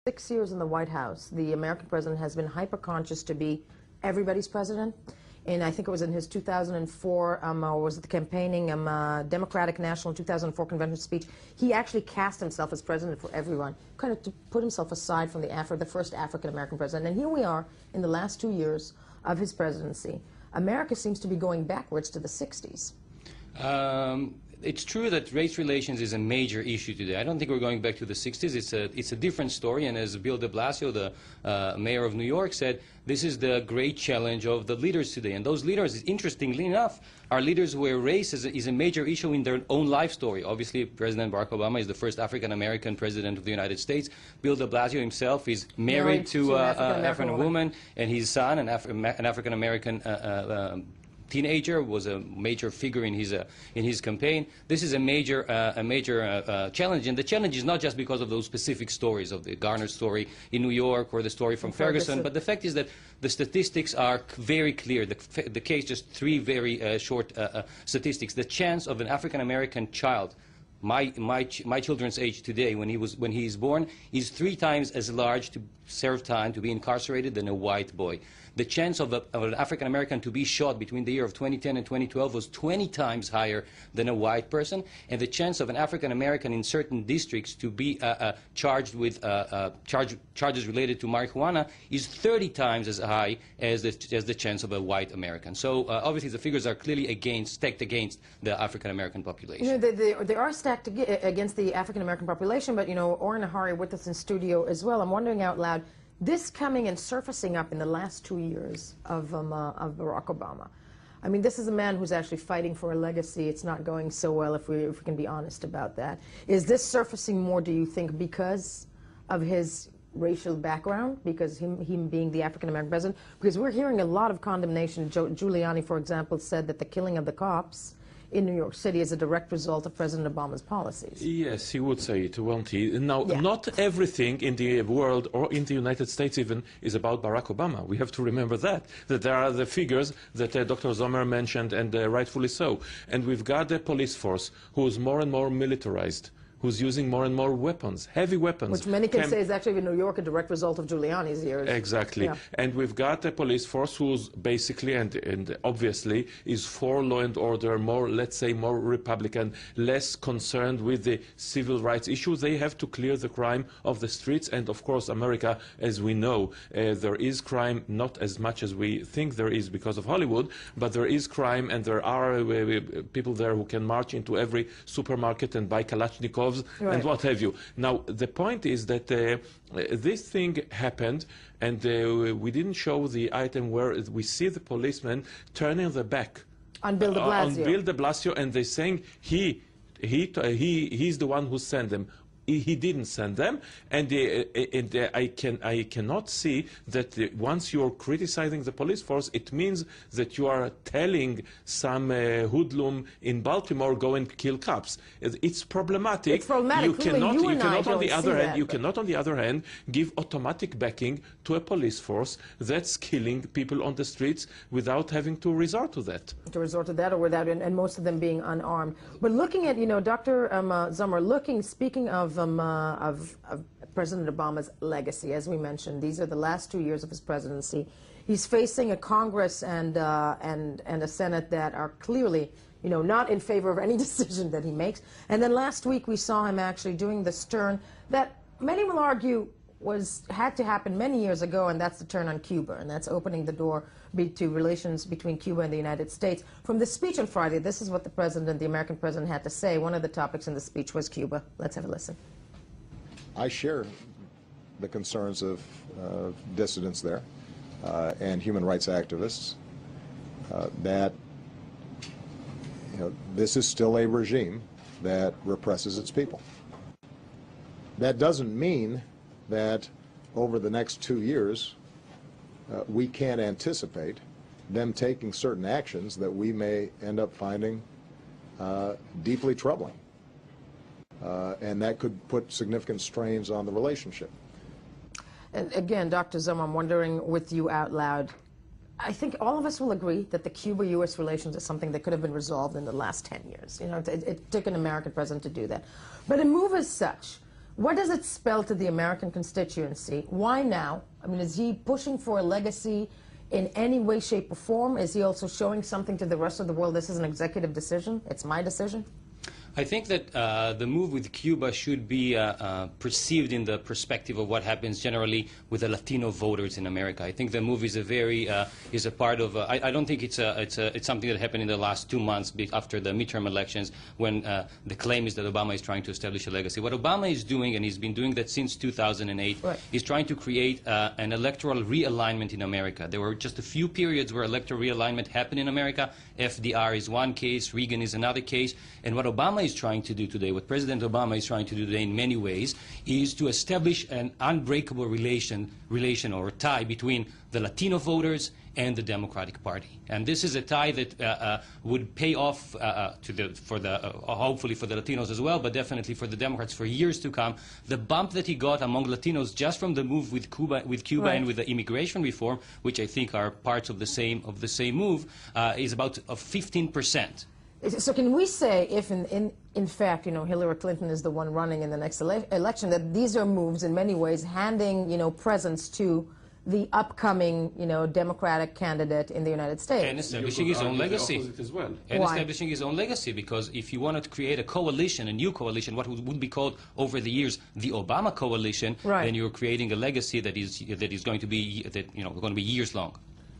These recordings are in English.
6 years in the White House, the American president has been hyper-conscious to be everybody's president. And I think it was in his 2004, or was it the campaigning Democratic National 2004 convention speech, he actually cast himself as president for everyone, kind of to put himself aside from the first African-American president. And here we are in the last 2 years of his presidency. America seems to be going backwards to the 60s. It's true that race relations is a major issue today. I don't think we're going back to the 60s. It's a different story, and as Bill de Blasio, the mayor of New York, said, this is the great challenge of the leaders today. And those leaders, interestingly enough, are leaders where race is a major issue in their own life story. Obviously, President Barack Obama is the first African-American president of the United States. Bill de Blasio himself is married to an African woman, and his son, an African-American teenager, was a major figure in his campaign. This is a major challenge, and the challenge is not just because of those specific stories of the Garner story in New York or the story from Ferguson, but the fact is that the statistics are very clear. The case, just three very short statistics. The chance of an African-American child, my children's age today, when he is born, is 3 times as large to serve time, to be incarcerated, than a white boy. The chance of an African-American to be shot between the year of 2010 and 2012 was 20 times higher than a white person, and the chance of an African-American in certain districts to be charged with charges related to marijuana is 30 times as high as the chance of a white American. So obviously the figures are clearly stacked against the African-American population. You know, they are stacked against the African-American population, but, you know, Oren Nahari with us in studio as well. I'm wondering out loud, this coming and surfacing up in the last 2 years of Barack Obama. I mean, this is a man who's actually fighting for a legacy. It's not going so well, if we can be honest about that. Is this surfacing more, do you think, because of his racial background, because him being the African-American president? Because we're hearing a lot of condemnation. Giuliani, for example, said that the killing of the cops in New York City is a direct result of President Obama's policies. Yes, he would say it, won't he? Now, not everything in the world, or in the United States even, is about Barack Obama. We have to remember that there are the figures that Dr. Sommer mentioned, and rightfully so. And we've got a police force who's more and more militarized, who's using more and more weapons, heavy weapons. Which many can say is actually in New York a direct result of Giuliani's years. Exactly. Yeah. And we've got a police force who's basically and obviously is for law and order, more, let's say, more Republican, less concerned with the civil rights issues. They have to clear the crime of the streets. And of course, America, as we know, there is crime, not as much as we think there is because of Hollywood, but there is crime, and there are people there who can march into every supermarket and buy Kalashnikovs. Right. And what have you. Now, the point is that this thing happened, and we didn't show the item where we see the policeman turning their back on Bill de Blasio. On Bill de Blasio, and they're saying he's the one who sent them. He didn't send them, and I cannot see that once you're criticizing the police force, it means that you are telling some hoodlum in Baltimore go and kill cops. It's problematic. It's problematic. You cannot on the other hand give automatic backing to a police force that's killing people on the streets without having to resort to that. To resort to that, or without, and most of them being unarmed. But looking at, you know, Dr. Sommer, speaking of President Obama's legacy, as we mentioned, these are the last 2 years of his presidency. He's facing a Congress and a Senate that are clearly, you know, not in favor of any decision that he makes. And then last week we saw him actually doing this turn that many will argue had to happen many years ago, and that's the turn on Cuba, and that's opening the door to relations between Cuba and the United States. From the speech on Friday, this is what the American president had to say. One of the topics in the speech was Cuba. Let's have a listen. I share the concerns of dissidents there and human rights activists that, you know, this is still a regime that represses its people. That doesn't mean that over the next 2 years we can't anticipate them taking certain actions that we may end up finding deeply troubling. And that could put significant strains on the relationship. And again, Dr. Sommer, I'm wondering with you out loud, I think all of us will agree that the Cuba-U.S. relations is something that could have been resolved in the last 10 years. You know, it took an American president to do that. But a move as such, What does it spell to the American constituency? Why now? I mean, is he pushing for a legacy in any way, shape, or form? Is he also showing something to the rest of the world? This is an executive decision. It's my decision. I think that the move with Cuba should be perceived in the perspective of what happens generally with the Latino voters in America. I think the move is a part of. I don't think it's something that happened in the last 2 months after the midterm elections, when the claim is that Obama is trying to establish a legacy. What Obama is doing, and he's been doing that since 2008, right, is trying to create an electoral realignment in America. There were just a few periods where electoral realignment happened in America. FDR is one case, Reagan is another case, and what Obama is trying to do today, what President Obama is trying to do today in many ways, is to establish an unbreakable relation or tie between the Latino voters and the Democratic Party. And this is a tie that would pay off hopefully for the Latinos as well, but definitely for the Democrats for years to come. The bump that he got among Latinos just from the move with Cuba right, and with the immigration reform, which I think are parts of the same move, is about 15%. So can we say, if in fact, Hillary Clinton is the one running in the next election, that these are moves in many ways handing, presents to the upcoming, Democratic candidate in the United States? And establishing his own legacy. As well. And establishing his own legacy, because if you want to create a coalition, a new coalition, what would be called over the years the Obama coalition, right, then you're creating a legacy that is going to be going to be years long.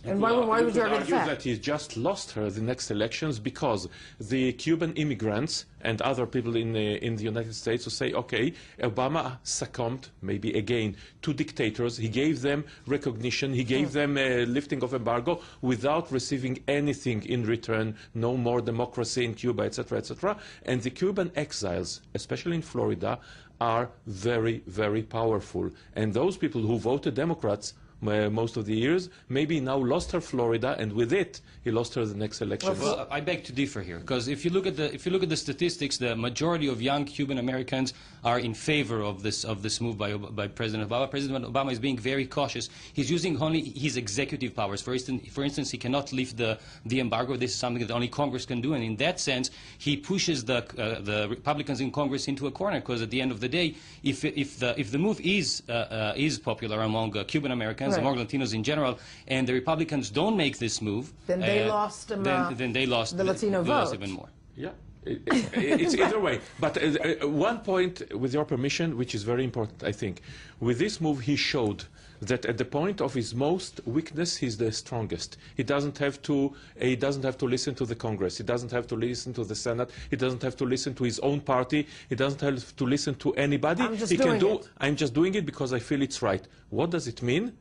And why would you argue that he just lost her the next elections because the Cuban immigrants and other people in the United States who say, okay, Obama succumbed, maybe again, to dictators. He gave them recognition. He gave them a lifting of embargo without receiving anything in return, no more democracy in Cuba, etc., etc. And the Cuban exiles, especially in Florida, are very, very powerful. And those people who voted Democrats most of the years, maybe now lost her Florida, and with it, he lost her the next election. Well, I beg to differ here, because if you look at the statistics, the majority of young Cuban Americans are in favor of this move by President Obama. President Obama is being very cautious. He's using only his executive powers. For instance, he cannot lift the embargo. This is something that only Congress can do, and in that sense, he pushes the Republicans in Congress into a corner. Because at the end of the day, if the move is popular among Cuban Americans, right, among Latinos in general, and the Republicans don't make this move, then they lost. Then they lost the Latino vote. Lost even more. Yeah. It's either way. But one point, with your permission, which is very important, I think. With this move, he showed that at the point of his most weakness, he's the strongest. He doesn't have to listen to the Congress. He doesn't have to listen to the Senate. He doesn't have to listen to his own party. He doesn't have to listen to anybody. I'm just doing it because I feel it's right. What does it mean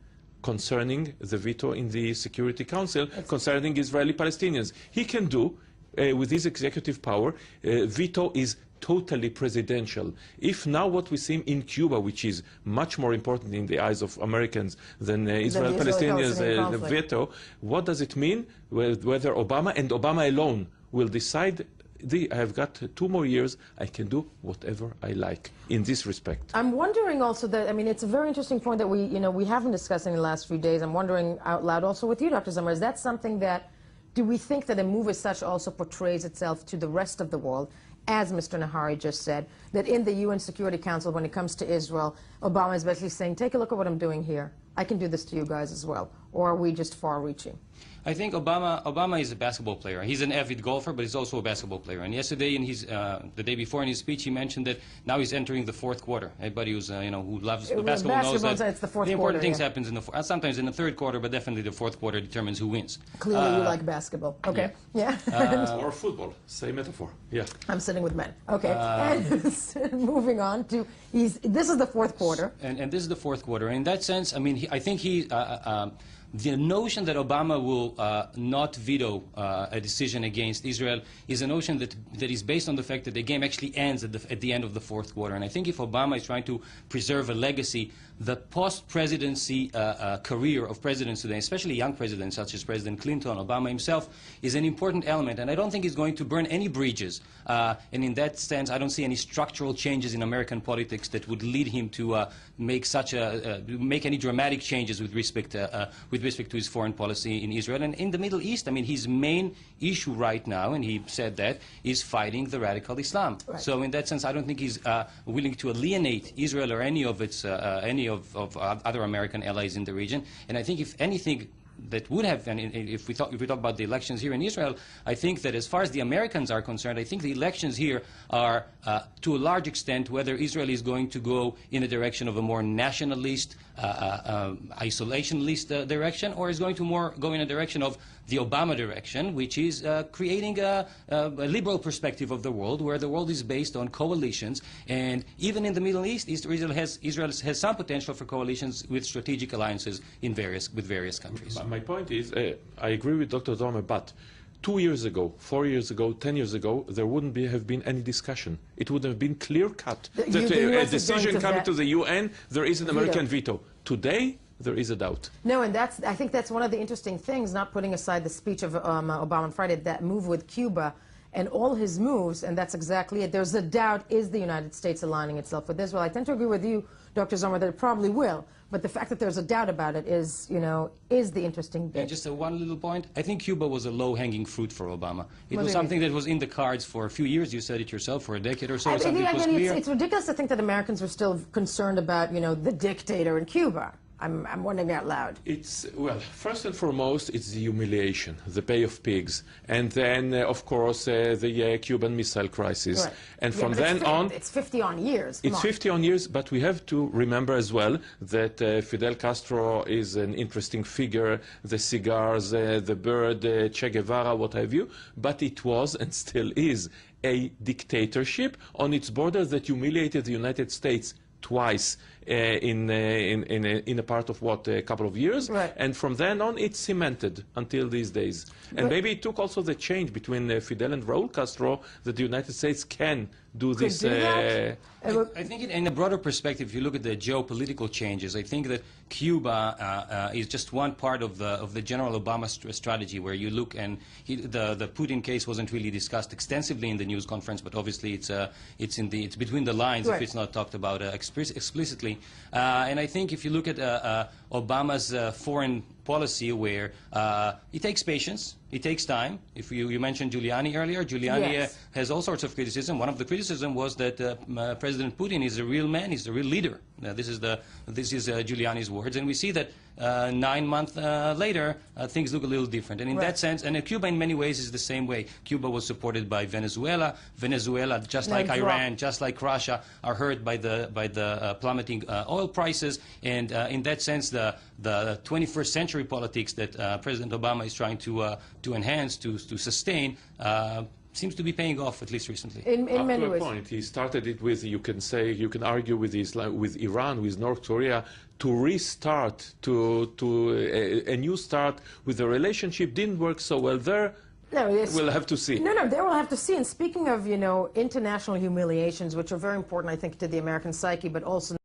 concerning the veto in the Security Council, concerning Israeli Palestinians? He can do, with his executive power, veto is totally presidential. If now what we see in Cuba, which is much more important in the eyes of Americans than Israel-Palestinians, the veto, what does it mean? Whether Obama and Obama alone will decide, I have got 2 more years, I can do whatever I like in this respect. I'm wondering also that, I mean, it's a very interesting point that we haven't discussed in the last few days. I'm wondering out loud also with you, Dr. Sommer, is that something that, do we think that a move as such also portrays itself to the rest of the world, as Mr. Nahari just said, that in the UN Security Council, when it comes to Israel, Obama is basically saying, take a look at what I'm doing here. I can do this to you guys as well. Or are we just far-reaching? I think Obama is a basketball player. He's an avid golfer, but he's also a basketball player. And yesterday, the day before in his speech, he mentioned that now he's entering the 4th quarter. Everybody who's who loves basketball knows that it's the fourth the important quarter, things happens in sometimes in the 3rd quarter, but definitely the 4th quarter determines who wins. Clearly, you like basketball. Okay. Yeah. Or football. Same metaphor. Yeah. I'm sitting with men. Okay. And moving on to this is the 4th quarter. And this is the 4th quarter. In that sense, I mean, I think the notion that Obama will not veto a decision against Israel is a notion that is based on the fact that the game actually ends at the end of the 4th quarter. And I think if Obama is trying to preserve a legacy, the post-presidency career of presidents today, especially young presidents such as President Clinton, Obama himself, is an important element. And I don't think he's going to burn any bridges. And in that sense, I don't see any structural changes in American politics that would lead him to make any dramatic changes with respect to with respect to his foreign policy in Israel. And in the Middle East, I mean, his main issue right now, and he said that, is fighting the radical Islam. Right. So in that sense, I don't think he's willing to alienate Israel or any of its other American allies in the region. And I think, if anything, that would have, and if we talk about the elections here in Israel, I think that as far as the Americans are concerned, I think the elections here are, to a large extent, whether Israel is going to go in the direction of a more nationalist, isolationist direction, or is going to go in a direction of the Obama direction, which is creating a liberal perspective of the world, where the world is based on coalitions. And even in the Middle East, Israel has some potential for coalitions with strategic alliances with various countries. My point is, I agree with Dr. Sommer, but 2 years ago, 4 years ago, 10 years ago, there wouldn't have been any discussion. It would have been clear-cut that a decision coming to the UN, there is an American veto. Today, there is a doubt. No, and I think that's one of the interesting things, not putting aside the speech of Obama on Friday, that move with Cuba and all his moves, and that's exactly it. There's a doubt, is the United States aligning itself with Israel? I tend to agree with you, Dr. Sommer, that it probably will. But the fact that there's a doubt about it is, is the interesting bit. And just one little point. I think Cuba was a low-hanging fruit for Obama. It was something that was in the cards for a few years. You said it yourself, for a decade or so. It's ridiculous to think that Americans were still concerned about, the dictator in Cuba. I'm wondering out loud. Well, first and foremost, it's the humiliation, the pay of pigs, and then, of course, the Cuban Missile Crisis. Right. And from then on... It's 50 years. It's 50 years, but we have to remember as well that Fidel Castro is an interesting figure, the cigars, the bird, Che Guevara, what have you, but it was and still is a dictatorship on its border that humiliated the United States twice in a part of a couple of years, right. And from then on it's cemented until these days. And but maybe it took also the change between Fidel and Raúl Castro that the United States can do this. I think in a broader perspective, if you look at the geopolitical changes, I think that Cuba is just one part of the general Obama strategy, where you look, and the Putin case wasn't really discussed extensively in the news conference, but obviously it's between the lines, right. If it's not talked about explicitly. And I think if you look at Obama's foreign policy, where it takes patience, it takes time. If you mentioned Giuliani earlier, Giuliani yes. has all sorts of criticism. One of the criticism was that President Putin is a real man, he's a real leader. This is Giuliani's words, and we see that 9 months later, things look a little different. And in right. that sense, and Cuba in many ways is the same way. Cuba was supported by Venezuela. Venezuela, just like Iran, just like Russia, are hurt by the plummeting oil prices. And in that sense, the 21st century politics that President Obama is trying to enhance, to sustain, seems to be paying off, at least recently. In many ways. Up to a point, he started it with, you can argue with Iran, with North Korea, to restart, a new start with the relationship. Didn't work so well there. No, we'll have to see. No, they will have to see. And speaking of, international humiliations, which are very important, I think, to the American psyche, but also